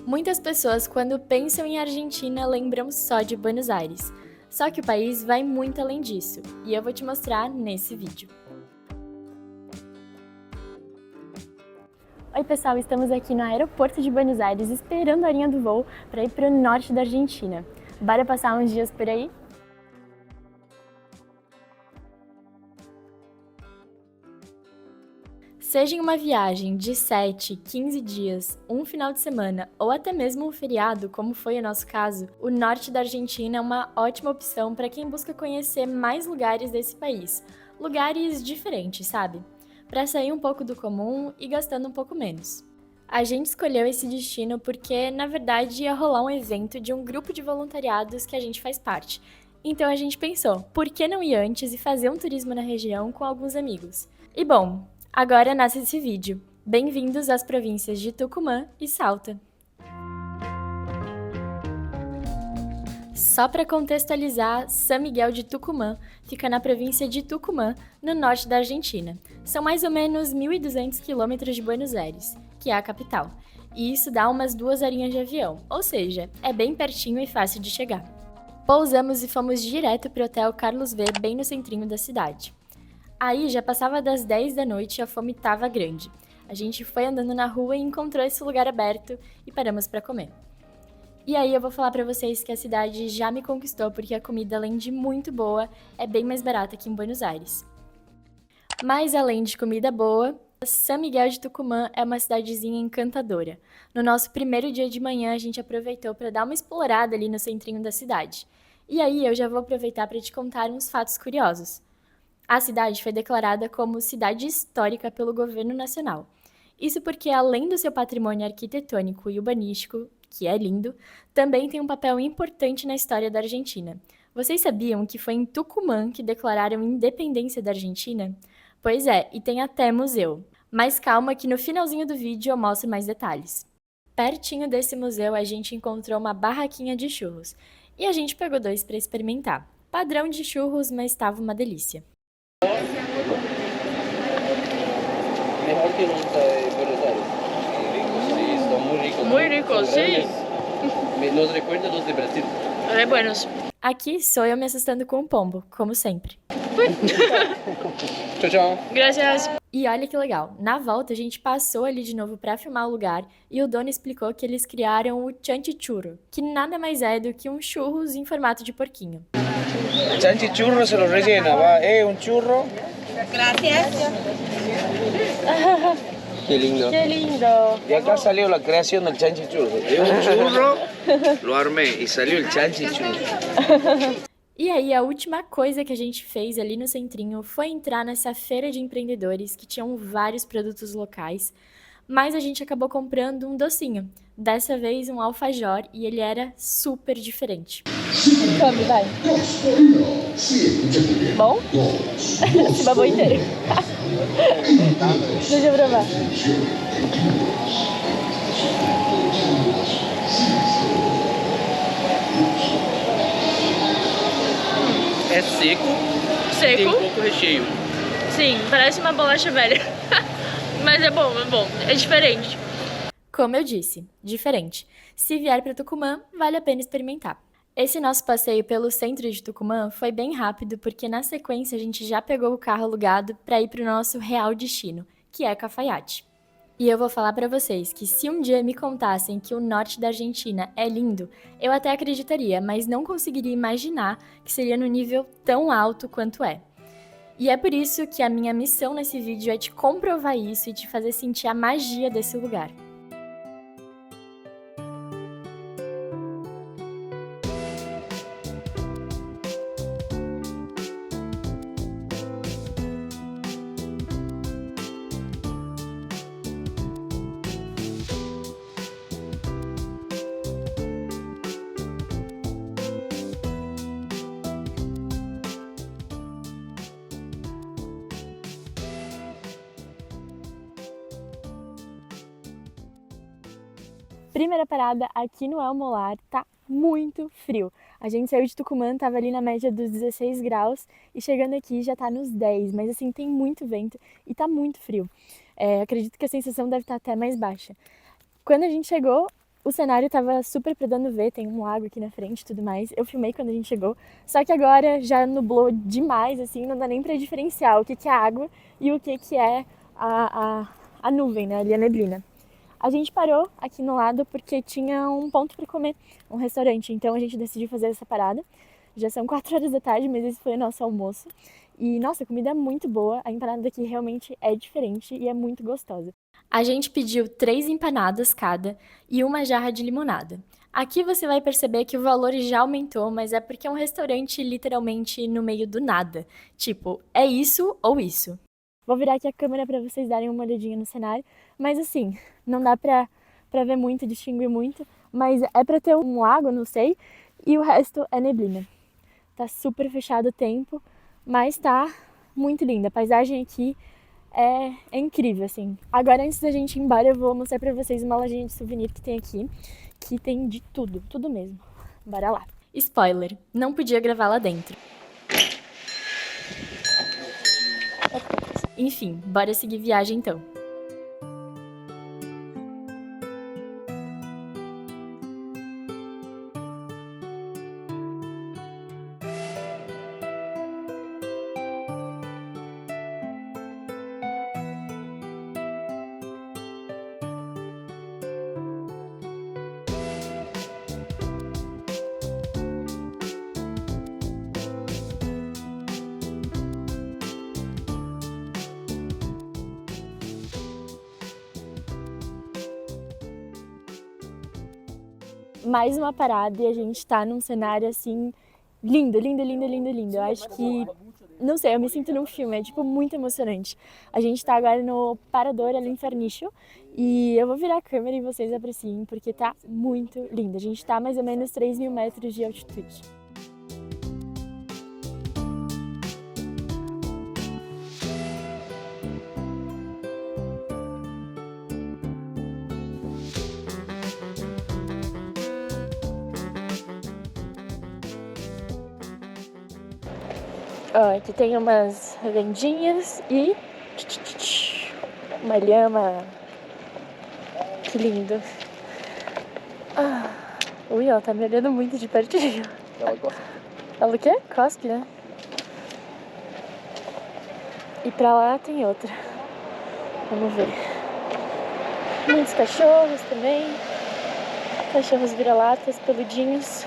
Muitas pessoas, quando pensam em Argentina, lembram só de Buenos Aires. Só que o país vai muito além disso, e eu vou te mostrar nesse vídeo. Oi pessoal, estamos aqui no aeroporto de Buenos Aires esperando a horinha do voo para ir para o norte da Argentina. Bora passar uns dias por aí? Seja em uma viagem de 7, 15 dias, um final de semana ou até mesmo um feriado, como foi o nosso caso, o norte da Argentina é uma ótima opção para quem busca conhecer mais lugares desse país. Lugares diferentes, sabe? Para sair um pouco do comum e gastando um pouco menos. A gente escolheu esse destino porque, na verdade, ia rolar um evento de um grupo de voluntariados que a gente faz parte. Então a gente pensou, por que não ir antes e fazer um turismo na região com alguns amigos? E bom, agora nasce esse vídeo. Bem-vindos às províncias de Tucumã e Salta. Só para contextualizar, São Miguel de Tucumã fica na província de Tucumã, no norte da Argentina. São mais ou menos 1.200 quilômetros de Buenos Aires, que é a capital. E isso dá umas 2 horinhas de avião, ou seja, é bem pertinho e fácil de chegar. Pousamos e fomos direto para o Hotel Carlos V, bem no centrinho da cidade. Aí já passava das 10 da noite e a fome estava grande. A gente foi andando na rua e encontrou esse lugar aberto e paramos para comer. E aí eu vou falar para vocês que a cidade já me conquistou porque a comida, além de muito boa, é bem mais barata que em Buenos Aires. Mas além de comida boa, São Miguel de Tucumã é uma cidadezinha encantadora. No nosso primeiro dia de manhã, a gente aproveitou para dar uma explorada ali no centrinho da cidade. E aí eu já vou aproveitar para te contar uns fatos curiosos. A cidade foi declarada como cidade histórica pelo governo nacional. Isso porque, além do seu patrimônio arquitetônico e urbanístico, que é lindo, também tem um papel importante na história da Argentina. Vocês sabiam que foi em Tucumã que declararam a independência da Argentina? Pois é, e tem até museu. Mas calma que no finalzinho do vídeo eu mostro mais detalhes. Pertinho desse museu a gente encontrou uma barraquinha de churros, e a gente pegou 2 para experimentar. Padrão de churros, mas estava uma delícia. Mejor que los de Buenos Aires. Sí, son muy ricos. Muy ricos, Son sí. grandes. Nos recuerda los de Brasil. Buenos. Aqui sou eu me assustando com o pombo, como sempre. Tchau, tchau. Gracias. E olha que legal, na volta a gente passou ali de novo para filmar o lugar e o dono explicou que eles criaram o chanchichurro, que nada mais é do que um churros em formato de porquinho. Chanchichurro se lo rellena, va. Un churro. Qué lindo. Qué lindo. De acá salió la creación del chanchichurro. De un churro lo armé y salió el chanchichurro. E aí a última coisa que a gente fez ali no centrinho foi entrar nessa feira de empreendedores que tinham vários produtos locais, mas a gente acabou comprando um docinho, dessa vez um alfajor, e ele era super diferente. Come, vai. Bom? Se babou inteiro. Deixa eu provar. É seco, tem Seco? pouco recheio. Sim, parece uma bolacha velha. Mas é bom, é bom. É diferente. Como eu disse, diferente. Se vier para Tucumã, vale a pena experimentar. Esse nosso passeio pelo centro de Tucumã foi bem rápido porque na sequência a gente já pegou o carro alugado para ir para o nosso real destino, que é Cafayate. E eu vou falar para vocês que se um dia me contassem que o norte da Argentina é lindo, eu até acreditaria, mas não conseguiria imaginar que seria no nível tão alto quanto é. E é por isso que a minha missão nesse vídeo é te comprovar isso e te fazer sentir a magia desse lugar. Primeira parada aqui no El Molar, tá muito frio. A gente saiu de Tucumã, tava ali na média dos 16 graus e chegando aqui já tá nos 10, mas assim, tem muito vento e tá muito frio. Acredito que a sensação deve estar até mais baixa. Quando a gente chegou, O cenário tava super pra dando ver, tem um lago aqui na frente e tudo mais. Eu filmei quando a gente chegou, só que agora já nublou demais, assim, não dá nem pra diferenciar o que que é água e o que que é a nuvem, né, ali a neblina. A gente parou aqui no lado porque tinha um ponto pra comer, um restaurante, então a gente decidiu fazer essa parada. Já são 4 horas da tarde, mas esse foi o nosso almoço. E, nossa, a comida é muito boa, a empanada daqui realmente é diferente e é muito gostosa. A gente pediu 3 empanadas cada e uma jarra de limonada. Aqui você vai perceber que o valor já aumentou, mas é porque é um restaurante literalmente no meio do nada. Tipo, é isso ou isso. Vou virar aqui a câmera para vocês darem uma olhadinha no cenário, mas assim, não dá pra ver muito, distinguir muito, mas é pra ter um lago, não sei, e o resto é neblina. Tá super fechado o tempo, mas tá muito linda. A paisagem aqui é incrível, assim. Agora, antes da gente ir embora, eu vou mostrar pra vocês uma lojinha de souvenir que tem aqui, que tem de tudo, tudo mesmo. Bora lá. Spoiler, não podia gravar lá dentro. Enfim, bora seguir viagem então. Mais uma parada e a gente tá num cenário assim lindo, lindo, lindo, lindo, lindo. Eu acho que, não sei, eu me sinto num filme, é tipo muito emocionante. A gente tá agora no Parador ali em Fernicho e eu vou virar a câmera e vocês apreciem porque tá muito lindo. A gente tá a mais ou menos 3.000 metros de altitude. Ó, aqui tem umas vendinhas e uma lhama. Que lindo. Ui, ela tá me olhando muito de pertinho. Ela o quê? Cospe, né? E pra lá tem outra. Vamos ver. Muitos cachorros também. Cachorros vira-latas, peludinhos.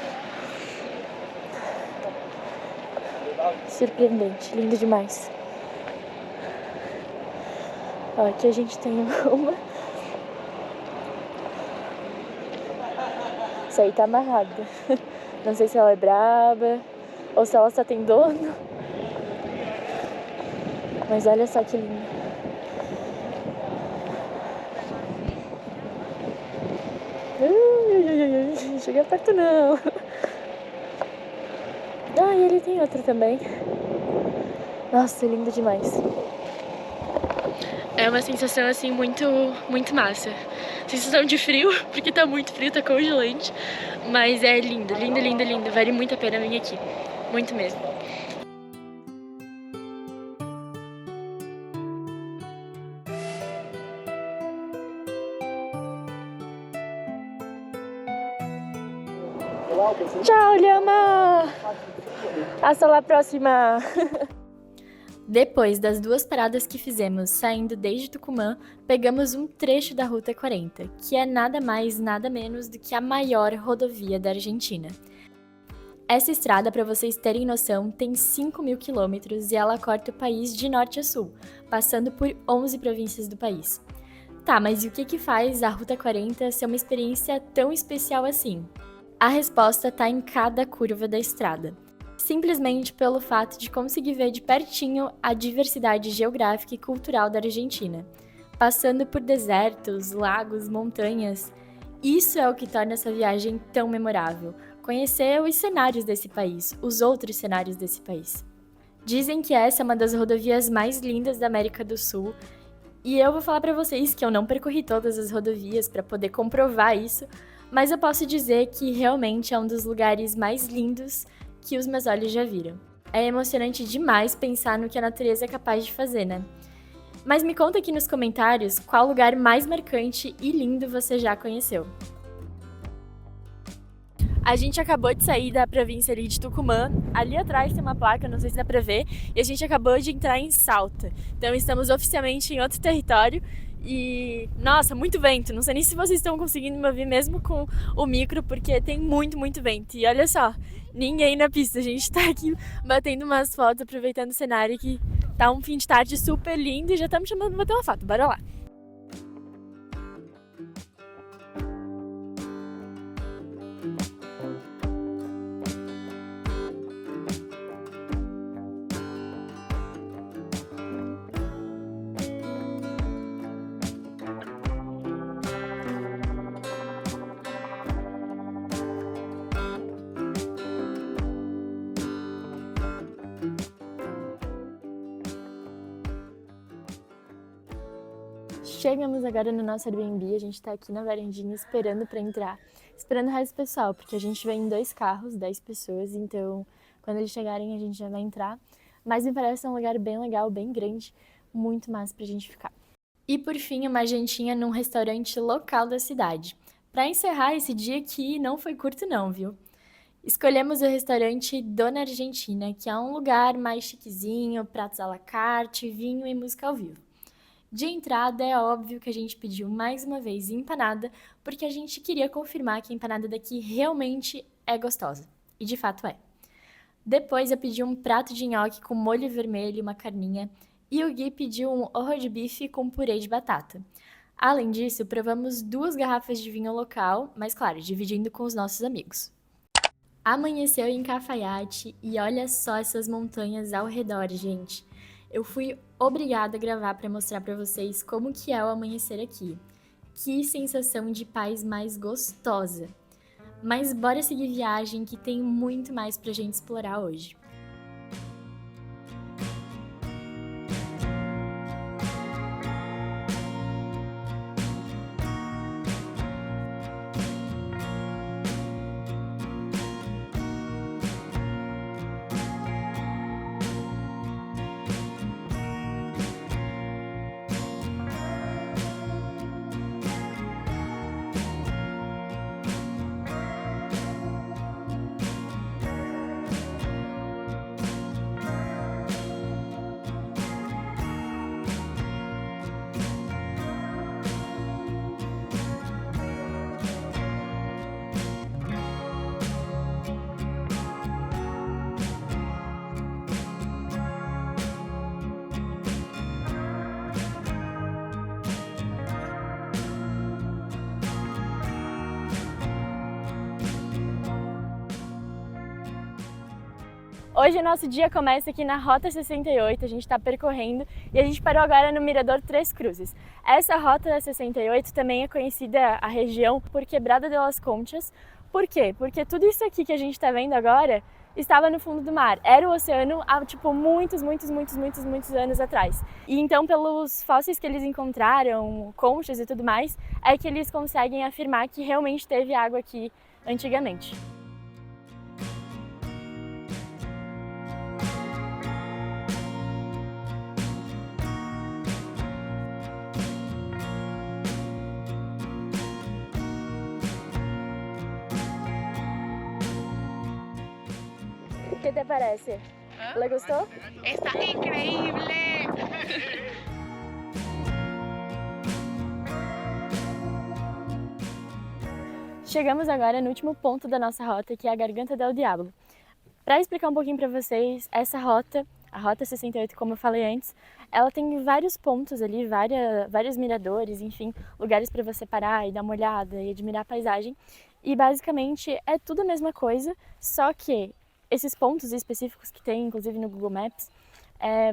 Surpreendente, lindo demais. Ó, aqui a gente tem uma. Isso aí tá amarrada. Não sei se ela é braba ou se ela só tem dono. Mas olha só que lindo. Não chega perto não. Ah, e ele tem outro também. Nossa, lindo demais. É uma sensação assim muito massa. Sensação de frio, porque tá muito frio, tá congelante. Mas é lindo, lindo, lindo, lindo. Vale muito a pena vir aqui. Muito mesmo. Tchau, lhama! Hasta la próxima! Depois das 2 paradas que fizemos saindo desde Tucumã, pegamos um trecho da Ruta 40, que é nada mais, nada menos do que a maior rodovia da Argentina. Essa estrada, para vocês terem noção, tem 5.000 quilômetros e ela corta o país de norte a sul, passando por 11 províncias do país. Tá, mas e o que faz a Ruta 40 ser uma experiência tão especial assim? A resposta está em cada curva da estrada. Simplesmente pelo fato de conseguir ver de pertinho a diversidade geográfica e cultural da Argentina. Passando por desertos, lagos, montanhas. Isso é o que torna essa viagem tão memorável. Conhecer os cenários desse país, os outros cenários desse país. Dizem que essa é uma das rodovias mais lindas da América do Sul. E eu vou falar para vocês que eu não percorri todas as rodovias para poder comprovar isso, mas eu posso dizer que realmente é um dos lugares mais lindos que os meus olhos já viram. É emocionante demais pensar no que a natureza é capaz de fazer, né? Mas me conta aqui nos comentários qual lugar mais marcante e lindo você já conheceu. A gente acabou de sair da província ali de Tucumã. Ali atrás tem uma placa, não sei se dá pra ver. E a gente acabou de entrar em Salta. Então estamos oficialmente em outro território. E, nossa, muito vento. Não sei nem se vocês estão conseguindo me ouvir mesmo com o micro, porque tem muito vento. E olha só, ninguém na pista. A gente tá aqui batendo umas fotos, aproveitando o cenário que tá um fim de tarde super lindo. E já estamos chamando pra bater uma foto. Bora lá. Chegamos agora no nosso Airbnb, a gente tá aqui na varandinha esperando pra entrar, esperando o resto do pessoal, porque a gente vem em 2 carros, 10 pessoas, então quando eles chegarem a gente já vai entrar. Mas me parece um lugar bem legal, bem grande, muito massa pra gente ficar. E por fim, uma jantinha num restaurante local da cidade. Pra encerrar esse dia aqui, não foi curto não, viu? Escolhemos o restaurante Dona Argentina, que é um lugar mais chiquezinho, pratos à la carte, vinho e música ao vivo. De entrada, é óbvio que a gente pediu mais uma vez empanada, porque a gente queria confirmar que a empanada daqui realmente é gostosa. E de fato é. Depois eu pedi um prato de nhoque com molho vermelho e uma carninha, e o Gui pediu um arroz de bife com purê de batata. Além disso, provamos 2 garrafas de vinho local, mas claro, dividindo com os nossos amigos. Amanheceu em Cafayate e olha só essas montanhas ao redor, gente. Eu fui obrigada a gravar para mostrar para vocês como que é o amanhecer aqui. Que sensação de paz mais gostosa! Mas bora seguir viagem que tem muito mais pra gente explorar hoje. Hoje o nosso dia começa aqui na Rota 68, a gente está percorrendo e a gente parou agora no Mirador Três Cruzes. Essa Rota 68 também é conhecida a região por Quebrada de las Conchas. Por quê? Porque tudo isso aqui que a gente está vendo agora estava no fundo do mar. Era o oceano há tipo muitos anos atrás. E então pelos fósseis que eles encontraram, conchas e tudo mais, é que eles conseguem afirmar que realmente teve água aqui antigamente. ¿Qué te parece? ¿Le gustó? ¡Está increíble! Chegamos agora no último ponto da nossa rota, que é a Garganta del Diablo. Para explicar um pouquinho para vocês, essa rota, a Rota 68, como eu falei antes, ela tem vários pontos ali, vários miradores, enfim, lugares para você parar e dar uma olhada e admirar a paisagem. E basicamente é tudo a mesma coisa, só que esses pontos específicos que tem, inclusive no Google Maps,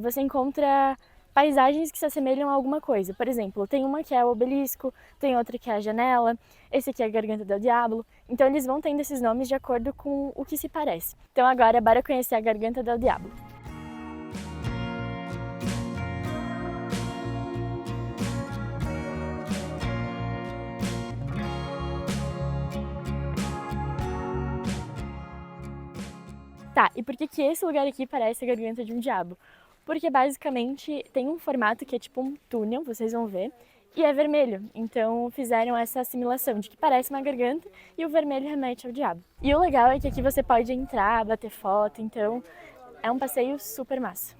você encontra paisagens que se assemelham a alguma coisa. Por exemplo, tem uma que é o obelisco, tem outra que é a janela, esse aqui é a Garganta del Diablo. Então eles vão tendo esses nomes de acordo com o que se parece. Então agora, bora conhecer a Garganta del Diablo. Tá, e por que esse lugar aqui parece a Garganta de um Diabo? Porque basicamente tem um formato que é tipo um túnel, vocês vão ver, e é vermelho, então fizeram essa assimilação de que parece uma garganta e o vermelho remete ao diabo. E o legal é que aqui você pode entrar, bater foto, então é um passeio super massa.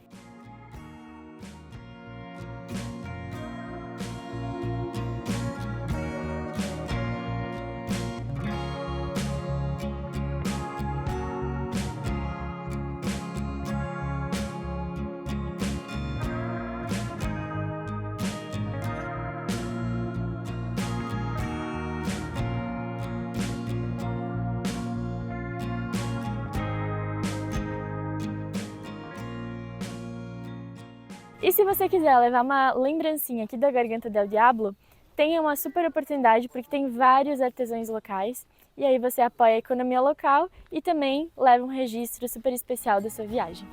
E se você quiser levar uma lembrancinha aqui da Garganta del Diablo, tem uma super oportunidade porque tem vários artesãos locais e aí você apoia a economia local e também leva um registro super especial da sua viagem.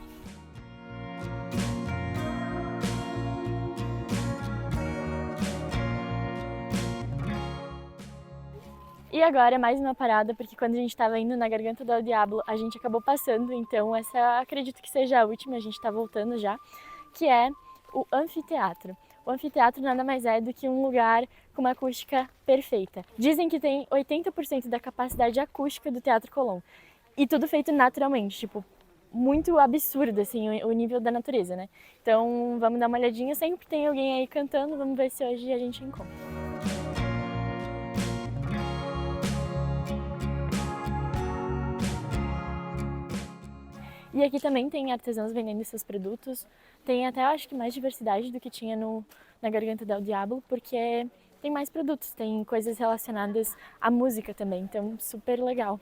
E agora mais uma parada, porque quando a gente estava indo na Garganta del Diablo, a gente acabou passando, então essa acredito que seja a última, a gente está voltando já, que é o anfiteatro. O anfiteatro nada mais é do que um lugar com uma acústica perfeita. Dizem que tem 80% da capacidade acústica do Teatro Colón. E tudo feito naturalmente, tipo, muito absurdo, assim, o nível da natureza, né? Então, vamos dar uma olhadinha, sempre tem alguém aí cantando, vamos ver se hoje a gente encontra. E aqui também tem artesãos vendendo seus produtos. Tem até, acho que mais diversidade do que tinha na Garganta del Diablo, porque tem mais produtos, tem coisas relacionadas à música também, então super legal.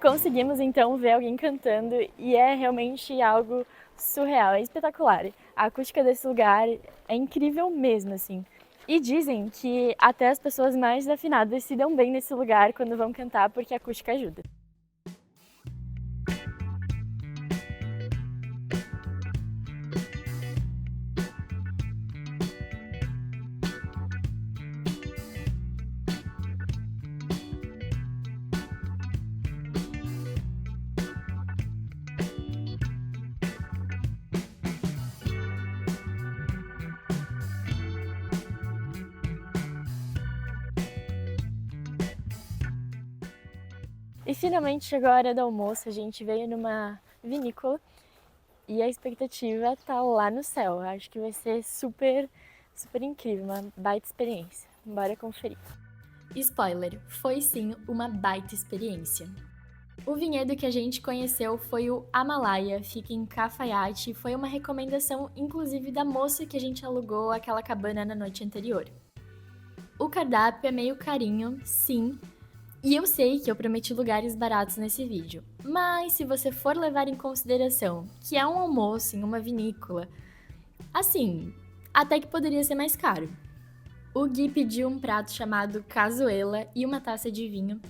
Conseguimos então ver alguém cantando e é realmente algo surreal, é espetacular. A acústica desse lugar é incrível mesmo, assim. E dizem que até as pessoas mais afinadas se dão bem nesse lugar quando vão cantar porque a acústica ajuda. E finalmente chegou a hora do almoço, a gente veio numa vinícola e a expectativa tá lá no céu. Acho que vai ser super incrível, uma baita experiência. Bora conferir. Spoiler, foi sim uma baita experiência. O vinhedo que a gente conheceu foi o Amalaya, fica em Cafayate, e foi uma recomendação inclusive da moça que a gente alugou aquela cabana na noite anterior. O cardápio é meio carinho, sim, e eu sei que eu prometi lugares baratos nesse vídeo, mas se você for levar em consideração que é um almoço em uma vinícola, assim, até que poderia ser mais caro. O Gui pediu um prato chamado cazuela e uma taça de vinho,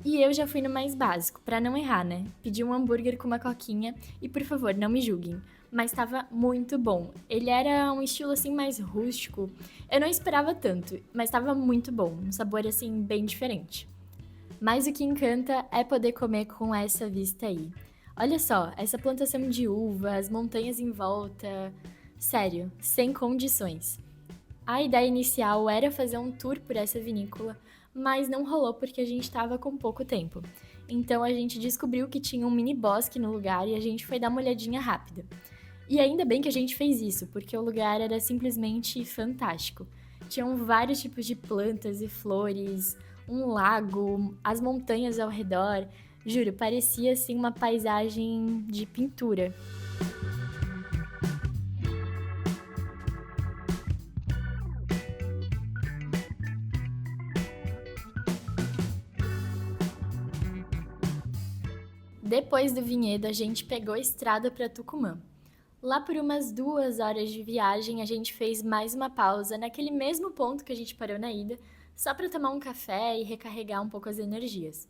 e eu já fui no mais básico, pra não errar, né? Pedi um hambúrguer com uma coquinha e, por favor, não me julguem, mas estava muito bom. Ele era um estilo assim mais rústico, eu não esperava tanto, mas estava muito bom, um sabor assim bem diferente. Mas o que encanta é poder comer com essa vista aí. Olha só, essa plantação de uva, as montanhas em volta... Sério, sem condições. A ideia inicial era fazer um tour por essa vinícola, mas não rolou porque a gente estava com pouco tempo. Então a gente descobriu que tinha um mini bosque no lugar e a gente foi dar uma olhadinha rápida. E ainda bem que a gente fez isso, porque o lugar era simplesmente fantástico. Tinham vários tipos de plantas e flores, um lago, as montanhas ao redor. Juro, parecia assim uma paisagem de pintura. Depois do vinhedo, a gente pegou a estrada para Tucumã. Lá por umas 2 horas de viagem, a gente fez mais uma pausa naquele mesmo ponto que a gente parou na ida, só para tomar um café e recarregar um pouco as energias.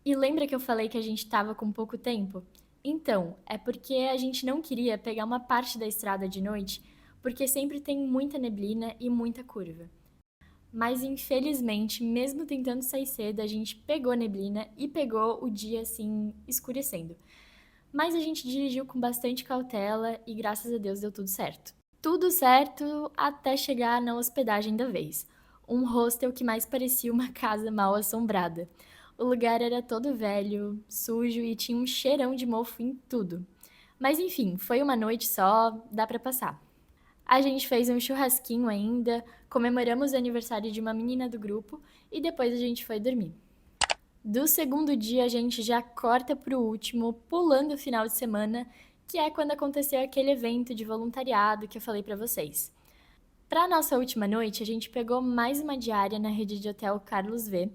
E lembra que eu falei que a gente estava com pouco tempo? Então, é porque a gente não queria pegar uma parte da estrada de noite, porque sempre tem muita neblina e muita curva. Mas infelizmente, mesmo tentando sair cedo, a gente pegou neblina e pegou o dia assim escurecendo. Mas a gente dirigiu com bastante cautela e graças a Deus deu tudo certo. Tudo certo até chegar na hospedagem da vez. Um hostel que mais parecia uma casa mal assombrada. O lugar era todo velho, sujo e tinha um cheirão de mofo em tudo. Mas enfim, foi uma noite só, dá pra passar. A gente fez um churrasquinho ainda, comemoramos o aniversário de uma menina do grupo e depois a gente foi dormir. Do segundo dia a gente já corta pro último, pulando o final de semana, que é quando aconteceu aquele evento de voluntariado que eu falei pra vocês. Pra nossa última noite, a gente pegou mais uma diária na rede de hotel Carlos V.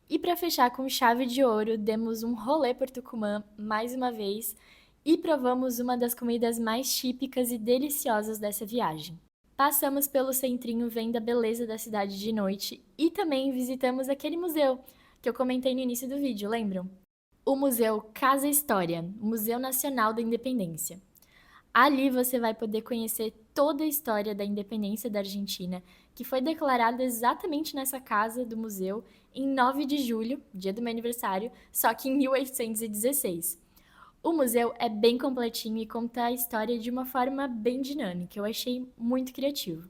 E para fechar com chave de ouro, demos um rolê por Tucumã mais uma vez e provamos uma das comidas mais típicas e deliciosas dessa viagem. Passamos pelo centrinho vendo a beleza da cidade de noite e também visitamos aquele museu que eu comentei no início do vídeo, lembram? O Museu Casa História, Museu Nacional da Independência. Ali você vai poder conhecer toda a história da independência da Argentina, que foi declarada exatamente nessa casa do museu em 9 de julho, dia do meu aniversário, só que em 1816. O museu é bem completinho e conta a história de uma forma bem dinâmica, eu achei muito criativo.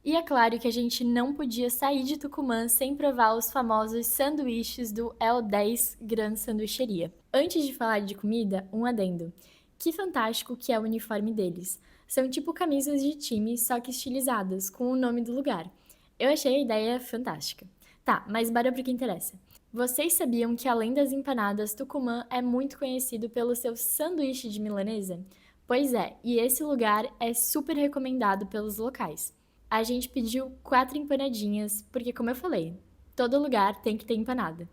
E é claro que a gente não podia sair de Tucumã sem provar os famosos sanduíches do El 10 Gran Sanduicheria. Antes de falar de comida, um adendo. Que fantástico que é o uniforme deles. São tipo camisas de time, só que estilizadas, com o nome do lugar. Eu achei a ideia fantástica. Tá, mas bora pro que interessa. Vocês sabiam que além das empanadas, Tucumã é muito conhecido pelo seu sanduíche de milanesa? Pois é, e esse lugar é super recomendado pelos locais. A gente pediu 4 empanadinhas, porque como eu falei, todo lugar tem que ter empanada.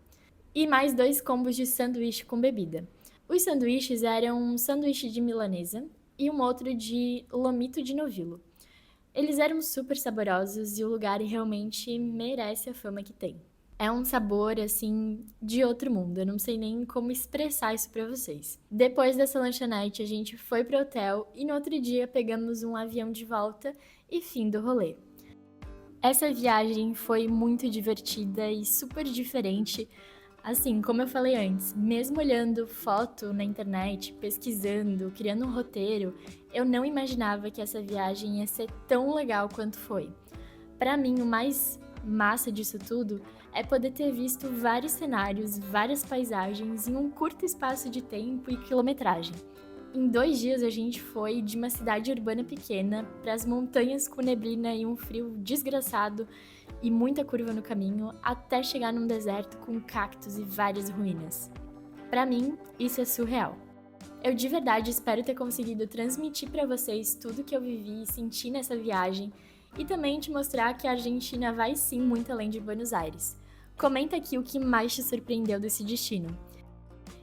E mais 2 combos de sanduíche com bebida. Os sanduíches eram um sanduíche de milanesa e um outro de lomito de novillo. Eles eram super saborosos e o lugar realmente merece a fama que tem. É um sabor, assim, de outro mundo. Eu não sei nem como expressar isso pra vocês. Depois dessa lanchonete, a gente foi pro hotel e no outro dia pegamos um avião de volta e fim do rolê. Essa viagem foi muito divertida e super diferente. Assim, como eu falei antes, mesmo olhando foto na internet, pesquisando, criando um roteiro, eu não imaginava que essa viagem ia ser tão legal quanto foi. Pra mim, o mais massa disso tudo é poder ter visto vários cenários, várias paisagens em um curto espaço de tempo e quilometragem. Em 2 dias a gente foi de uma cidade urbana pequena para as montanhas com neblina e um frio desgraçado e muita curva no caminho, até chegar num deserto com cactos e várias ruínas. Para mim, isso é surreal. Eu de verdade espero ter conseguido transmitir para vocês tudo que eu vivi e senti nessa viagem e também te mostrar que a Argentina vai sim muito além de Buenos Aires. Comenta aqui o que mais te surpreendeu desse destino.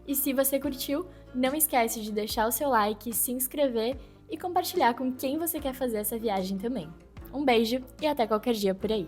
E se você curtiu, não esquece de deixar o seu like, se inscrever e compartilhar com quem você quer fazer essa viagem também. Um beijo e até qualquer dia por aí!